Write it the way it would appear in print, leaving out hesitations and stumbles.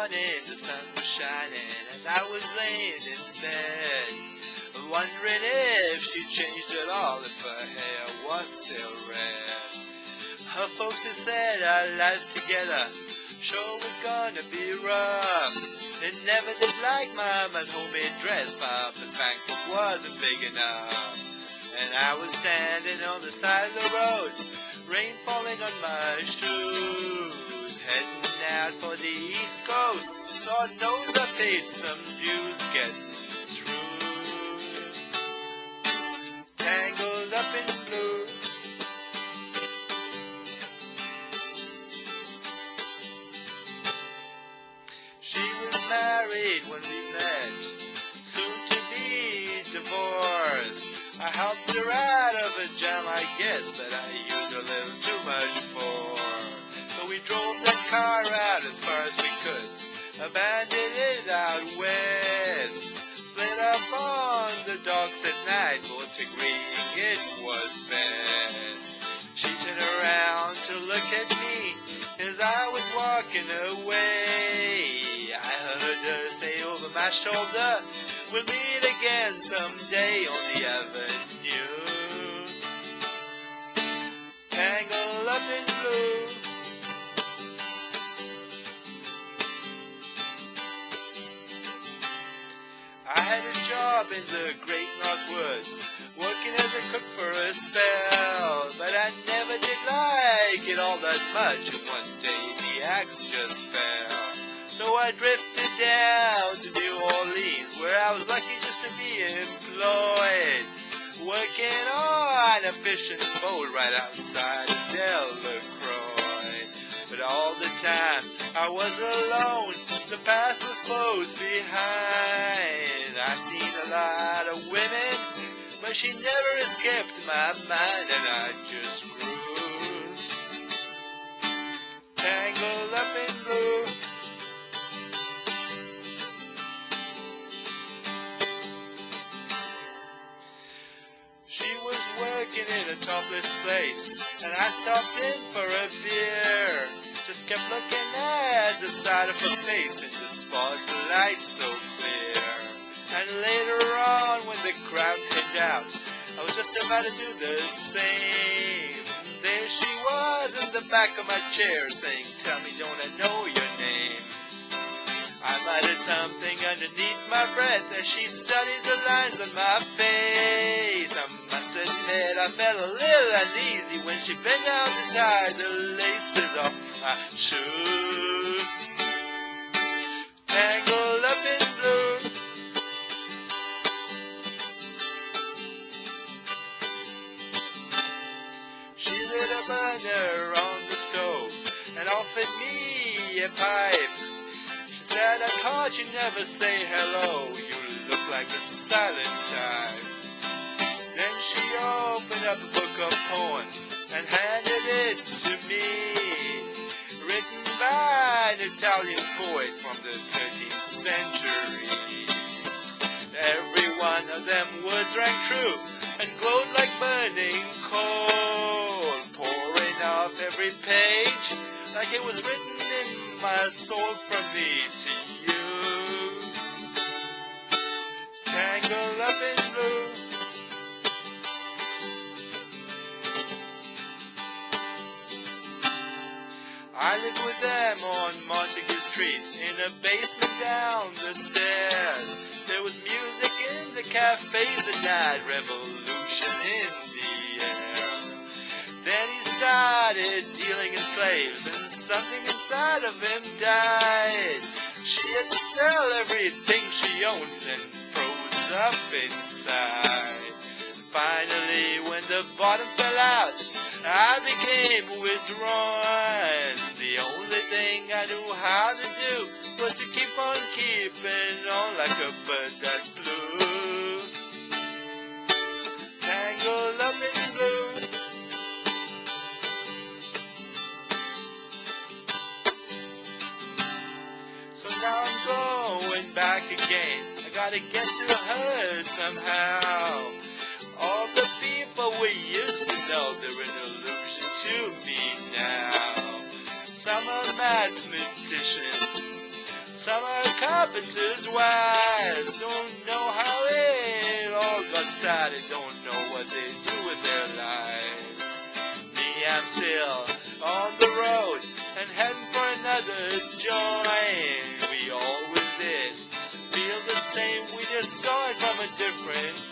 morning the sun was shining as I was laying in bed, wondering if she changed at all, if her hair was still red. Her folks had said our lives together sure was gonna be rough. They never did like Mama's homemade dress, Papa's bank book wasn't big enough. And I was standing on the side of the road, rain falling on my shoes, heading out for the East Coast. Lord knows I paid some dues getting through. Tangled up in blue. She was married when we met, soon to be divorced. I helped her out of a jam, I guess, but I used a little too much force. So we drove that car out as far as we could, abandoned it out west. Split up on the docks at night, both agreeing it was best. She turned around to look at me as I was walking away. I heard her say over my shoulder, we'll meet again someday on the avenue. Tangled up in blue. I had a job in the Great North Woods, working as a cook for a spell, but I never did like it all that much, and one day the axe just fell. So I drifted down to New Orleans, where I was lucky just to be employed, working on a fishing boat right outside of Delacroix. But all the time I was alone, the past was close behind. I've seen a lot of women, but she never escaped my mind, and I just grew tangled up in blue. She was working in a topless place, and I stopped in for a beer. Just kept looking at the side of her face in the spotlight so clear. And later on, when the crowd thinned out, I was just about to do the same. There she was in the back of my chair saying, tell me, don't I know your name? I muttered something underneath my breath as she studied the lines on my face. I must admit I felt a little uneasy when she bent down to tie the laces off my shoes. Tangled up in blue. She lit a burner on the stove and offered me a pipe. Said I thought you'd never say hello, you look like the silent type. Then she opened up a book of poems and handed it to me, written by an Italian poet from the 13th century. Every one of them words rang true and glowed like burning coal, pouring off every page like it was written in my soul from me to you. Tangled up in blue. I lived with them on Montague Street, in a basement down the stairs. There was music in the cafes at night, revolution in the air. Then he started dealing in slaves, and something inside of him died. She had to sell everything she owned and froze up inside. Finally, when the bottom fell out, I became withdrawn. The only thing I knew how to do was to keep on keeping on like a bird that flew. Tangled up in blue. So now I'm going back again. I gotta get to her somehow. All the people we used to know, they're an illusion to me now. Some are mathematicians, Some are carpenters' wives, don't know how it all got started, don't know what they do with their lives. Me, I'm still on the road and heading for another joint. We always did feel the same, we just saw it from a different